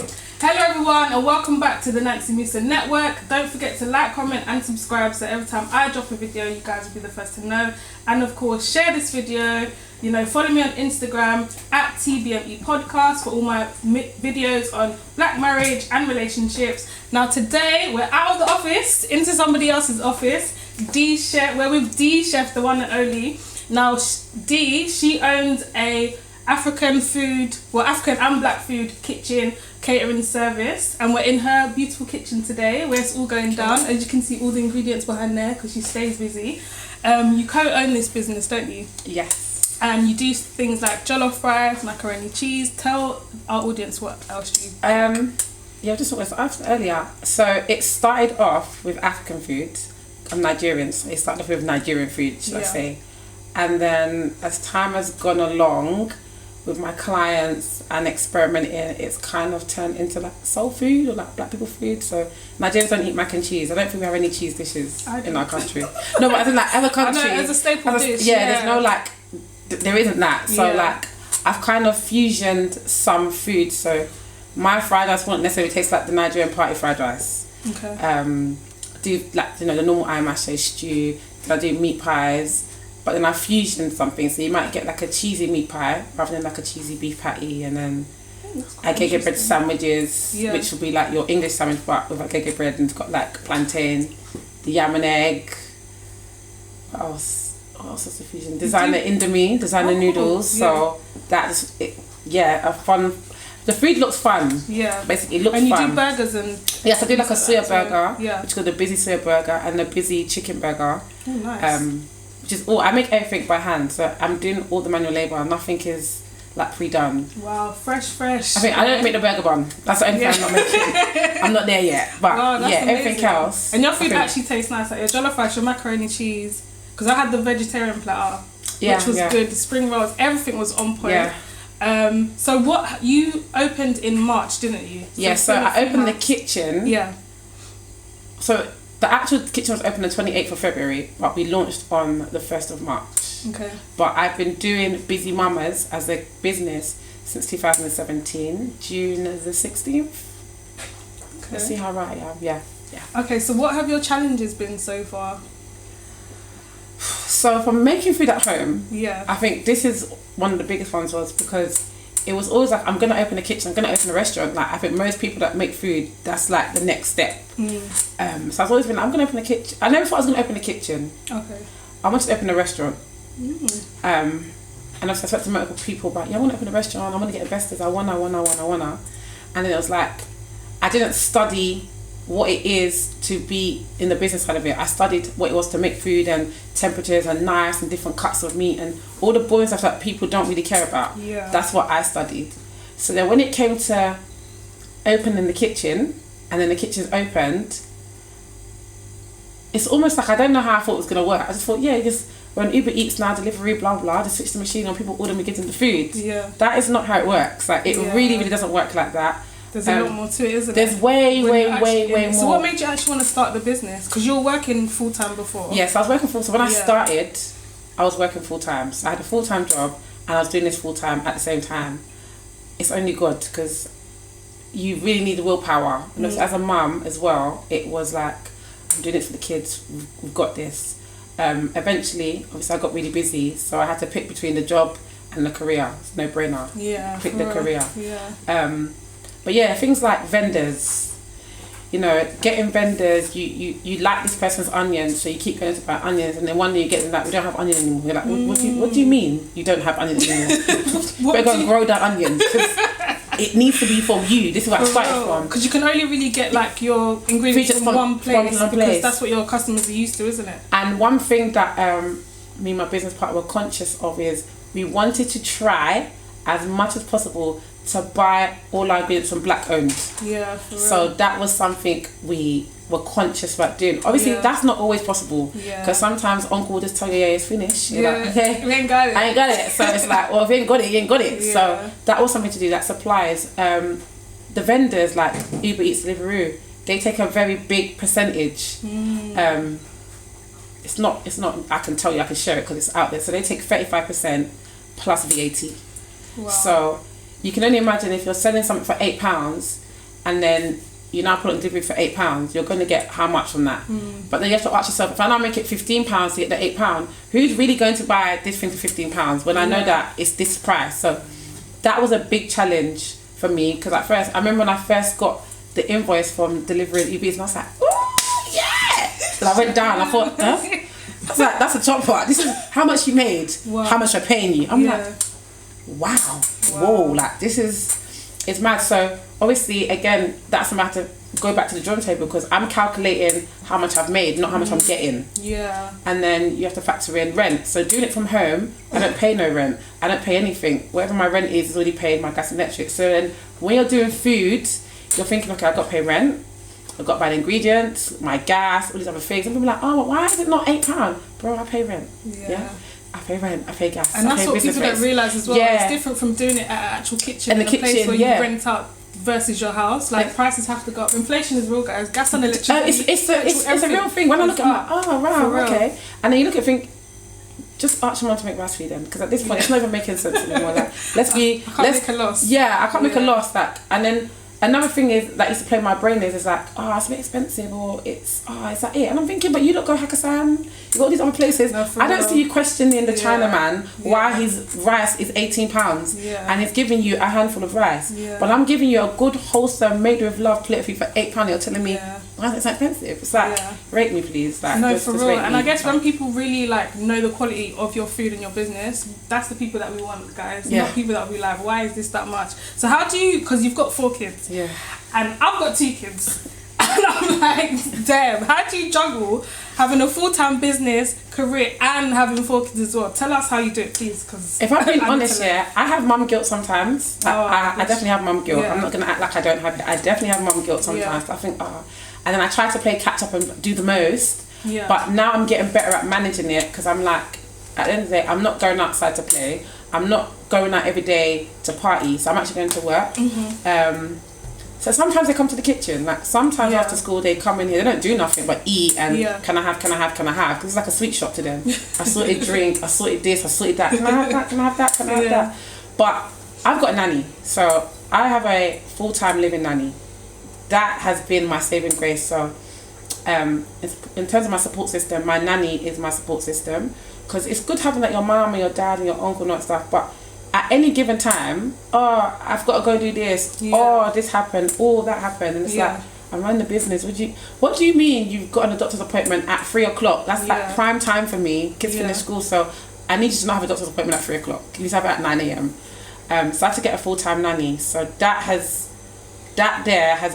Hello everyone and welcome back to the Nancy Musa Network. Don't forget to like, comment and subscribe so every time I drop a video you guys will be the first to know. And of course share this video, follow me on Instagram at TBME Podcast for all my videos on black marriage and relationships. Now today we're out of the office into somebody else's office. Dee Chef, we're with Dee Chef, the one and only. Now Dee, she owns a African and black food kitchen catering service, and we're in her beautiful kitchen today where it's all going down. As you can see all the ingredients behind there because she stays busy. You co-own this business, don't you? Yes. And you do things like jollof fries, macaroni cheese. Tell our audience what else you just what I asked earlier. So it started off with African food. I'm Nigerian, so it started off with Nigerian food, should I say. And then as time has gone along with my clients and experimenting, it's kind of turned into like soul food or like black people food. So Nigerians don't eat mac and cheese. I don't think we have any cheese dishes in our country. No, but I think like other countries, I know, as a staple dish. There's no there isn't that. So I've kind of fusioned some food. So my fried rice won't necessarily taste like the Nigerian party fried rice. Okay. Do like the normal imashe stew. I do meat pies. But then I fusioned something, so you might get like a cheesy meat pie rather than like a cheesy beef patty, and then agege bread sandwiches, which will be like your English sandwich but with agege bread, and it's got like plantain, the yam and egg. What else is the fusion? Designer noodles. So that's it. Yeah, a fun. The food looks fun. Yeah, basically it looks fun. And you do burgers and yes, I do like a soya burger, which is called the Bizzy soya burger, and the Bizzy chicken burger. Oh, nice. Which is all I make everything by hand, so I'm doing all the manual labour. Nothing is like pre-done. Wow, fresh. I don't make the burger bun. That's the only thing I'm not making. I'm not there yet, but everything else. And your food actually tastes nice. Like your jollof rice, your macaroni cheese. Because I had the vegetarian platter, which was good. The spring rolls, everything was on point. Yeah. So what you opened in March, didn't you? So I opened the kitchen. Yeah. So the actual kitchen was opened the 28th of February, but we launched on the 1st of March. Okay. But I've been doing Bizzy Mamaz as a business since 2017, June the 16th. Okay. Let's see how right I am. Yeah. Okay, so what have your challenges been so far? So from making food at home, I think this is one of the biggest ones was because it was always like, I'm going to open a kitchen, I'm going to open a restaurant. Like, I think most people that make food, that's like the next step. So I've always been like, I'm going to open a kitchen. I never thought I was going to open a kitchen. Okay. I wanted to open a restaurant. And I spoke to multiple people about, I want to open a restaurant, I want to get investors, I wanna. And then it was like, I didn't study what it is to be in the business side of it. I studied what it was to make food and temperatures and knives and different cuts of meat and all the boring stuff that people don't really care about. That's what I studied. So then when it came to opening the kitchen and then the kitchen's opened, it's almost like I don't know how I thought it was going to work. I just thought, when Uber Eats now, delivery, blah blah, just switch the machine on, people order me, get them the food. That is not how it works. Like it really doesn't work like that. There's a lot more to it, isn't there? There's way more. So what made you actually want to start the business? Because you were working full time before. Yes, I was working full time. When I started, I was working full time. So I had a full time job and I was doing this full time at the same time. It's only good because you really need the willpower. And as a mum as well, it was like, I'm doing it for the kids. We've got this. Eventually, obviously, I got really busy, so I had to pick between the job and the career. It's no brainer. Pick the career. But things like vendors, getting vendors, you like this person's onions, so you keep going to buy onions, and then one day you get them like, we don't have onion anymore. You're like, what do you mean you don't have onion anymore? Better go and grow that onion, because it needs to be from you. This is where I started from. Because you can only really get like your ingredients from one place, because that's what your customers are used to, isn't it? And one thing that me and my business partner were conscious of is we wanted to try as much as possible to buy all our ingredients from black owned. Yeah, for real. So that was something we were conscious about doing. Obviously, that's not always possible. Because sometimes uncle will just tell you, it's finished. You're like, okay, we ain't got it. I ain't got it. So it's like, well, if you ain't got it, you ain't got it. So that was something to do. That supplies. The vendors like Uber Eats, Deliveroo, they take a very big percentage. It's not. I can tell you, I can share it because it's out there. So they take 35% plus VAT. Wow. So you can only imagine if you're selling something for £8 and then you now put it on delivery for £8, you're going to get how much from that? But then you have to ask yourself, if I now make it £15 to get the £8, who's really going to buy this thing for £15 when I know that it's this price? So that was a big challenge for me, because at first, I remember when I first got the invoice from delivering UBs, and I was like, oh yeah! And I went down, I thought, huh? I was like, that's a top part. This is how much you made, how much I'm paying you. I'm like, wow, whoa, like this is, it's mad. So obviously, again, that's a matter. Go back to the drawing table, because I'm calculating how much I've made, not how much I'm getting. Yeah. And then you have to factor in rent. So doing it from home, I don't pay no rent. I don't pay anything. Whatever my rent is already paid, my gas and electric. So then when you're doing food, you're thinking, okay, I've got to pay rent. I've got to buy the ingredients, my gas, all these other things. And people are like, oh, why is it not £8? Bro, I pay rent. Yeah. I pay rent, I pay gas. And that's what people don't realise as well. Yeah. It's different from doing it at an actual kitchen, in a place where you rent out versus your house. Like, prices have to go up. Inflation is real, guys. Gas and electricity. It's a real thing. When I look at it, I'm like, oh wow, okay. And then you look at it and think, just ask your mum to make rice for you then, because at this point it's not even making sense anymore. Like, let's make a loss. Yeah, I can't make a loss. Like, and then another thing is that used to play my brain is like, oh, it's a bit expensive, or is that it? And I'm thinking, but you don't go Hakkasan, you got all these other places. No, I don't see you questioning the Chinaman why his rice is £18 and he's giving you a handful of rice. But I'm giving you a good, wholesome, made with love plate for £8. You're telling me, why is it so expensive? It's like, rate me please. Like, no, for real. And I guess when people really like know the quality of your food and your business, that's the people that we want, guys. Not people that we like, why is this that much? So how do you, because you've got 4 kids. Yeah. And I've got 2 kids. And I'm like, damn, how do you juggle having a full-time business, career, and having 4 kids as well? Tell us how you do it, please. Because if I'm being honest, I have mum guilt sometimes. I definitely have mum guilt. I'm not going to act like I don't have it. I definitely have mum guilt sometimes. I think, and then I try to play catch up and do the most. But now I'm getting better at managing it, because I'm like, at the end of the day, I'm not going outside to play. I'm not going out every day to party. So I'm actually going to work. So sometimes they come to the kitchen. Like, sometimes after school they come in here. They don't do nothing but eat and can I have? Because it's like a sweet shop to them. I sorted drink, I sorted this, I sorted that. Can I have that? Can I have that? Can I have that? But I've got a nanny. So I have a full-time living nanny. That has been my saving grace. So in terms of my support system, my nanny is my support system. Because it's good having like your mum and your dad and your uncle and all that stuff. But at any given time, I've got to go do this. This happened. That happened. And it's like, I'm running the business. What do you mean you've got a doctor's appointment at 3 o'clock? That's like prime time for me. Kids finish school, so I need you to not have a doctor's appointment at 3 o'clock. You need to have it at 9 a.m. So I had to get a full-time nanny. So that has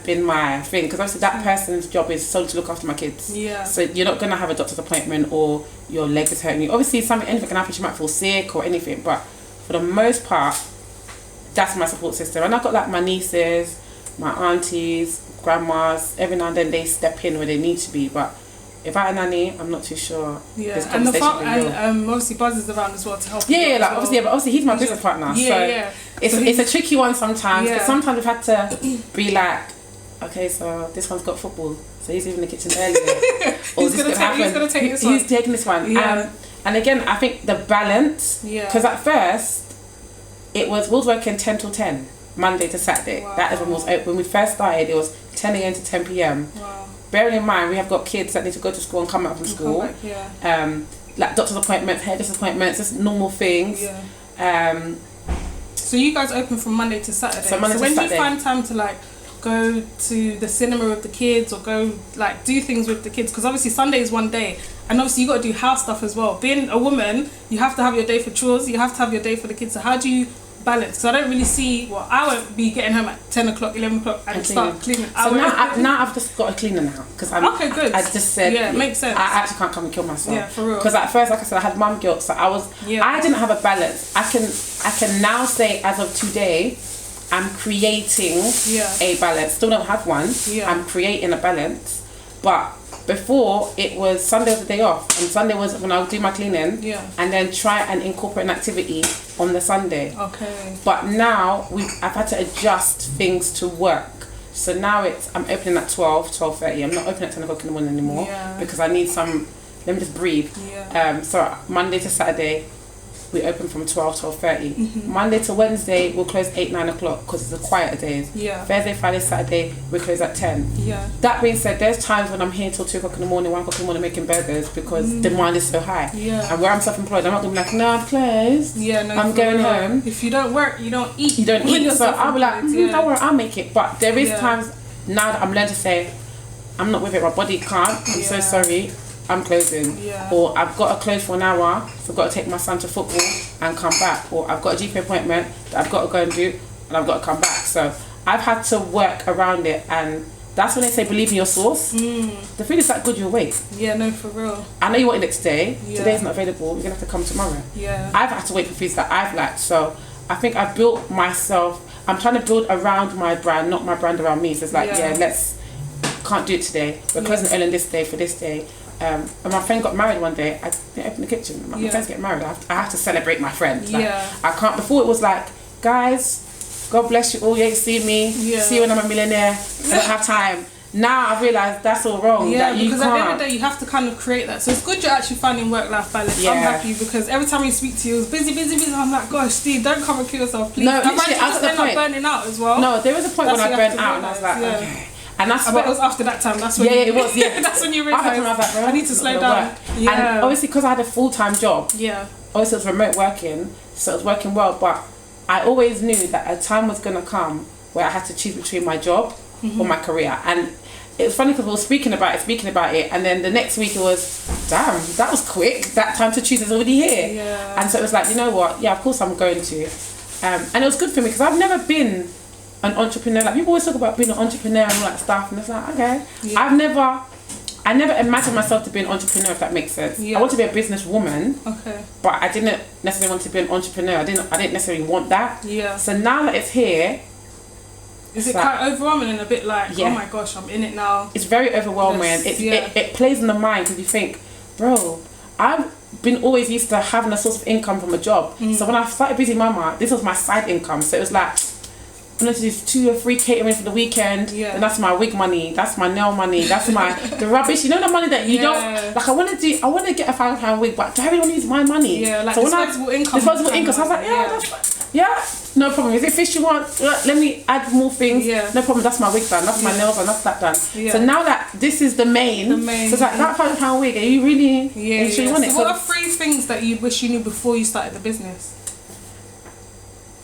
been my thing, because obviously that person's job is solely to look after my kids. So you're not gonna have a doctor's appointment or your leg is hurting you. Obviously, anything can happen. You might fall sick or anything, but for the most part, that's my support system. And I've got like my nieces, my aunties, grandmas. Every now and then they step in where they need to be. But if I had a nanny, I'm not too sure. And obviously Buzz is around as well to help. But obviously he's my business partner. It's a tricky one sometimes. Because sometimes we've had to be like, okay, so this one's got football, so he's leaving the kitchen earlier. Or he's going to take this one. He's taking this one. And again, I think the balance, because at first, we was working 10 till 10, Monday to Saturday. Wow. That is when we first started, it was 10 a.m. to 10 p.m. Wow. Bearing in mind, we have got kids that need to go to school and come out from school. Like doctor's appointments, hairdresser's appointments, just normal things. So you guys open from Monday to Saturday. So when do you find time to like go to the cinema with the kids or go like do things with the kids? Because obviously Sunday is one day, and obviously you got to do house stuff as well. Being a woman, you have to have your day for chores, you have to have your day for the kids. So how do you balance? Because I don't really see, I won't be getting home at 10 o'clock 11 o'clock and start cleaning. So now I've just got a cleaner now, because I'm okay, good. I just said it makes sense. I actually can't come and kill myself, for real. Because at first, like I said, I had mum guilt, so I didn't have a balance. I can now say, as of today, I'm creating a balance. Still don't have one. I'm creating a balance. But before, it was Sunday was the day off, and Sunday was when I would do my cleaning, and then try and incorporate an activity on the Sunday. Okay. But now I've had to adjust things to work. So now I'm opening at 12:30. I'm not opening at 10 o'clock in the morning anymore because I need some. Let me just breathe. So Monday to Saturday, we open from 12, 12:30. Monday to Wednesday, we'll close 8, 9 o'clock because it's the quieter days. Thursday, Friday, Saturday, we close at 10. That being said, there's times when I'm here till 2 o'clock in the morning, 1 o'clock in the morning making burgers because demand is so high. And where I'm self-employed, I'm not going to be like, no, I'm closed. I'm going home. If you don't work, you don't eat. You don't eat. So I'll be like, don't worry, I'll make it. But there is times now that I'm learning to say, I'm not with it, my body can't, I'm so sorry, I'm closing. Or I've got to close for an hour, so I've got to take my son to football and come back. Or I've got a GP appointment that I've got to go and do, and I've got to come back. So I've had to work around it, and that's when they say believe in your source. The food is that good, you'll wait. No, for real. I know you want it next day, today's not available, you're going to have to come tomorrow. I've had to wait for foods that I've liked, so I think I've built myself, I'm trying to build around my brand, not my brand around me. So it's like, can't do it today. We're closing early this day for this day. And my friend got married one day. I didn't open the kitchen. My friends get married. I have to celebrate my friends. Like, I can't. Before it was like, guys, God bless you all. You ain't see me. See you when I'm a millionaire. I don't have time. Now I realise that's all wrong. That you because can't. at the end of the day, you have to kind of create that. So it's good you're actually finding work-life balance. I'm happy because every time you speak to you, it's busy. I'm like, gosh, Steve, don't come and kill yourself, please. No, I might literally, just end up burning out as well. No, there was a point when I burnt out and I was like, okay. And that's I bet it was after that time. That's when it was. that's when you realised I was like, bro, I need to slow down. And obviously because I had a full-time job. Obviously it was remote working, so it was working well. But I always knew that a time was gonna come where I had to choose between my job or my career. And it was funny because we were speaking about it, and then the next week it was, damn, that was quick. That time to choose is already here. And so it was like, you know what? Yeah, of course I'm going to. And it was good for me because I've never been an entrepreneur. Like people always talk about being an entrepreneur and all that stuff, and it's like, okay, I never imagined myself to be an entrepreneur, if that makes sense. I want to be a businesswoman, but I didn't necessarily want to be an entrepreneur. I didn't necessarily want that. So now that it's here, is it quite overwhelming and a bit like, oh my gosh, I'm in it now? It's very overwhelming. It plays in the mind because you think, bro, I've been always used to having a source of income from a job. So when I started Bizzy Mama, this was my side income. So it was like, I'm going to do 2 or 3 catering for the weekend, and that's my wig money, that's my nail money, that's the rubbish, you know, the money that you don't, like I want to get a £5 wig, but do I really want to use my money? Like so disposable income. So I was like, no problem, is it fish you want? Let me add more things, no problem, that's my wig done, that's my nails done, that's that done. So now that this is the main, so it's like, that £5 wig, are you really, are you sure you want it? So what are 3 things that you wish you knew before you started the business?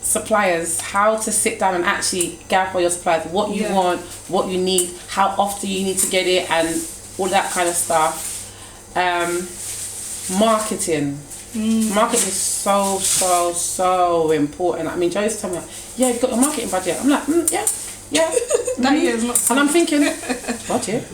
Suppliers, how to sit down and actually gather your suppliers, what you want, what you need, how often you need to get it, and all that kind of stuff. Marketing. Marketing is so important. I mean, Joe used to tell me, yeah, you've got a marketing budget. I'm like, yeah. That year is not. And I'm thinking, budget?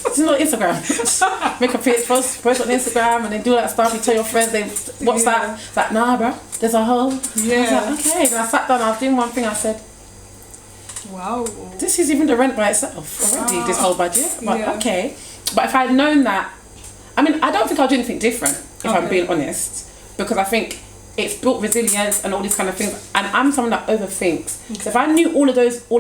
It's not Instagram. Make a post on Instagram and then do all that stuff. You tell your friends, what's that? It's like, nah, bro, there's a whole. I was like, okay. And I sat down, I was doing one thing, I said, wow, this is even the rent by itself already, this whole budget. But okay. But if I'd known that, I mean, I don't think I'll do anything different, if I'm being honest, because I think it's built resilience and all these kind of things, and I'm someone that overthinks. So if I knew all of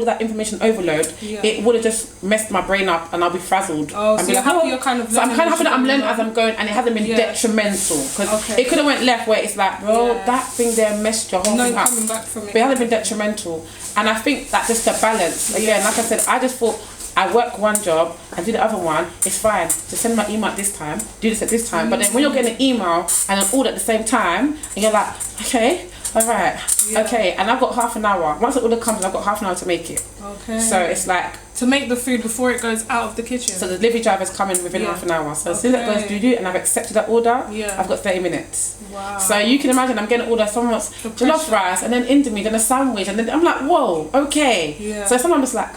that information overload, it would have just messed my brain up and I'll be frazzled. So you're happy you're kind of so I'm kind of happy that I'm learning as I'm going, and it hasn't been detrimental, because it could have went left where it's like, bro, that thing there messed your whole thing up. Coming back from it. But it hasn't been detrimental, and I think that just the balance. Again, like I said, I just thought, I work one job and do the other one, it's fine. Just send my email at this time, do this at this time. But then when you're getting an email and an order at the same time, and you're like, okay, alright, okay, and I've got half an hour. Once the order comes, I've got half an hour to make it. Okay. So it's like, to make the food before it goes out of the kitchen. So the delivery driver's coming within half an hour. So as soon as it goes do and I've accepted that order, I've got 30 minutes. Wow. So you can imagine I'm getting an order, someone wants jollof rice and then Indomie, then a sandwich, and then I'm like, whoa, okay. So sometimes I'm just like,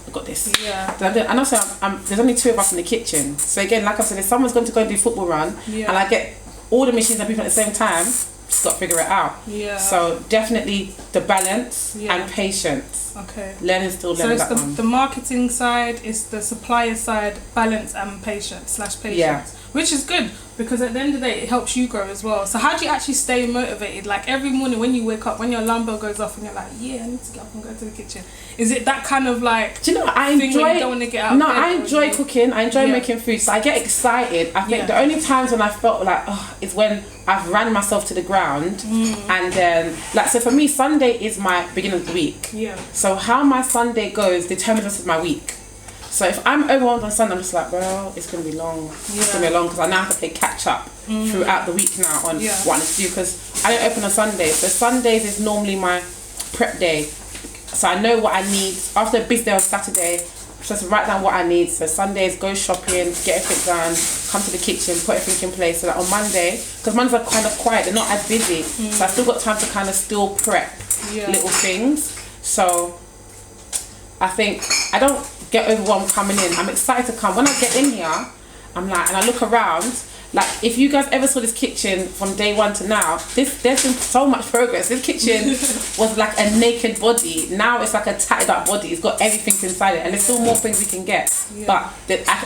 I've got this. And also there's only 2 of us in the kitchen. So again, like I said, if someone's going to go and do football run and I get all the machines and people at the same time, just got to figure it out. So definitely the balance and patience. Okay. Learning still learning. So it's the marketing side, it's the supplier side, balance and patience. Which is good, because at the end of the day it helps you grow as well. So how do you actually stay motivated? Like every morning when you wake up, when your alarm bell goes off and you're like, I need to get up and go to the kitchen. Is it that kind of like, do you know what I enjoy? You don't want to get out of bed, I enjoy cooking. I enjoy making food. So I get excited. I think the only times when I felt like is when I've ran myself to the ground. And then, like, so for me, Sunday is my beginning of the week. Yeah. So how my Sunday goes determines the rest of my week. So if I'm overwhelmed on Sunday, I'm just like, well, it's going to be long. It's going to be long because I now have to play catch up throughout the week now on what I need to do, because I don't open on Sundays. So Sundays is normally my prep day. So I know what I need. After a busy day on Saturday, just write down what I need. So Sundays, go shopping, get everything done, come to the kitchen, put everything in place. So that on Monday, because Mondays are kind of quiet, they're not as busy. So I still got time to kind of still prep little things. So I think I don't get overwhelmed coming in. I'm excited to come. When I get in here, I'm like, and I look around, like, if you guys ever saw this kitchen from day one to now, there's been so much progress. This kitchen was like a naked body. Now it's like a tatted up body. It's got everything inside it, and there's still more things we can get. But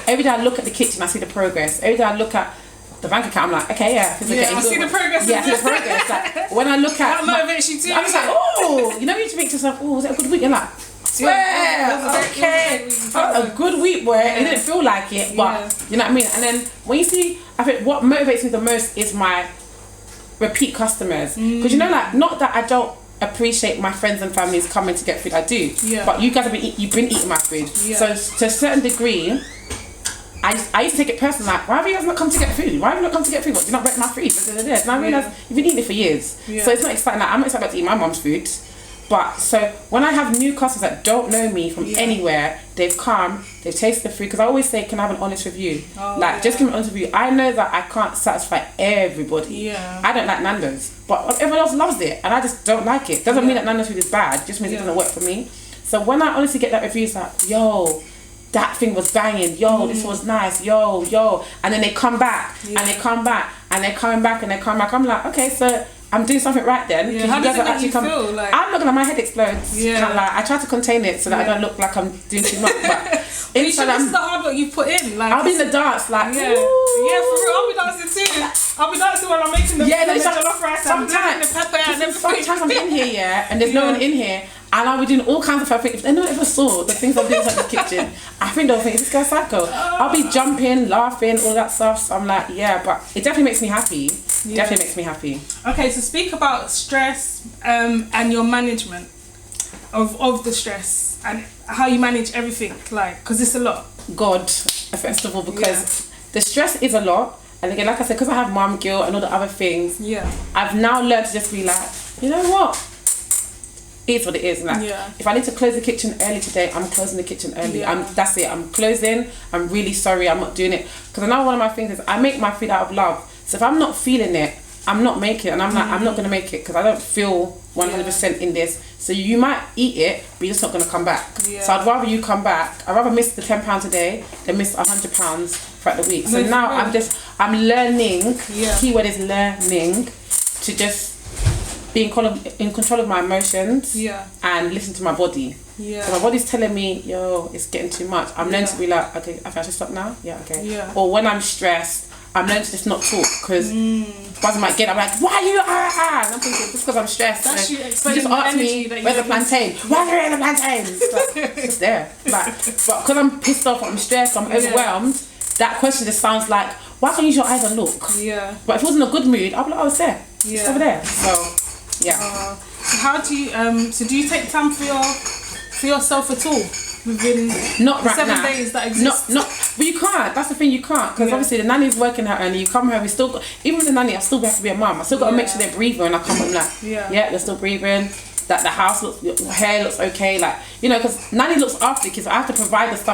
every day I look at the kitchen, I see the progress. Every day I look at the bank account, I'm like, okay, I see the progress. Yeah, I see the progress. Like, when I look at that motivates you too. I'm just like, oh, you know, you think to yourself, oh, was it a good week? You're like, okay, a good week, boy. It didn't feel like it, but you know what I mean. And then when you see, I think what motivates me the most is my repeat customers, because you know, like, not that I don't appreciate my friends and families coming to get food, I do, but you guys have you've been eating my food, so to a certain degree, I used to take it personally, like, why have you guys not come to get food? Why have you not come to get food? What, do you not rate my food? And I realise you've been eating it for years, so it's not exciting. Like, I'm not excited to eat my mum's food. But so when I have new customers that don't know me from anywhere, they've come, they've tasted the food, because I always say, can I have an honest review? Just give me an honest review. I know that I can't satisfy everybody. I don't like Nando's, but everyone else loves it, and I just don't like it. Doesn't mean that Nando's food is bad, it just means it doesn't work for me. So when I honestly get that review, it's like, yo, that thing was banging, yo, this was nice, yo, and then they come back, and they come back, and they're coming back, and they come back. I'm like, okay, so I'm doing something right then. How does it make you feel? Like, I'm not gonna, my head explodes. Like, I try to contain it so that I don't look like I'm doing too much. But inside, this is the hard work you put in. Like, I'll be in the dance, like, for real. I'll be dancing too. I'll be dancing while I'm making the jollof rice and the pepper and everything. Sometimes I'm in here, and there's no one in here, and I'll be doing all kinds of things. If they never ever saw the things I'm doing inside the kitchen, I think they'll think, this guy's psycho. I'll be jumping, laughing, all that stuff. So I'm like, but it definitely makes me happy. Definitely makes me happy. Okay, so speak about stress and your management of the stress and how you manage everything, like, because it's a lot. God, first of all, because the stress is a lot. And again, like I said, because I have mum guilt and all the other things, I've now learned to just be like, you know what? It is what it is. Like, if I need to close the kitchen early today, I'm closing the kitchen early. That's it. I'm closing. I'm really sorry. I'm not doing it. Because I know one of my things is I make my food out of love. So if I'm not feeling it, I'm not making it. And I'm like, I'm not going to make it because I don't feel 100% in this. So you might eat it, but you're just not going to come back. So I'd rather you come back. I'd rather miss the £10 a day than miss £100 throughout the week. So now I'm learning, keyword is learning, to just be in control of my emotions and listen to my body. So my body's telling me, yo, it's getting too much. I'm learning to be like, okay, I should stop now? Or when I'm stressed, I'm learning to just not talk, because once I might get, I'm like, why are you? And I'm thinking, just because I'm stressed. That's you just ask me, where's the plantain? Why are you the plantain? It's just there. Like, but because I'm pissed off, I'm stressed, I'm overwhelmed, that question just sounds like, why can't you use your eyes and look? But if it was in a good mood, I'll be like, oh, it's there. It's over there. So, so how do you, so do you take time for yourself at all? Within not the right 7 now. days that exist. But you can't. That's the thing, you can't, because obviously the nanny's working out early. You come home, you still got, even with the nanny, I still have to be a mum. I still got to make sure they're breathing when I come home. Like, they're still breathing. That the house looks, hair looks okay. Like, you know, because nanny looks after the kids. So I have to provide the stuff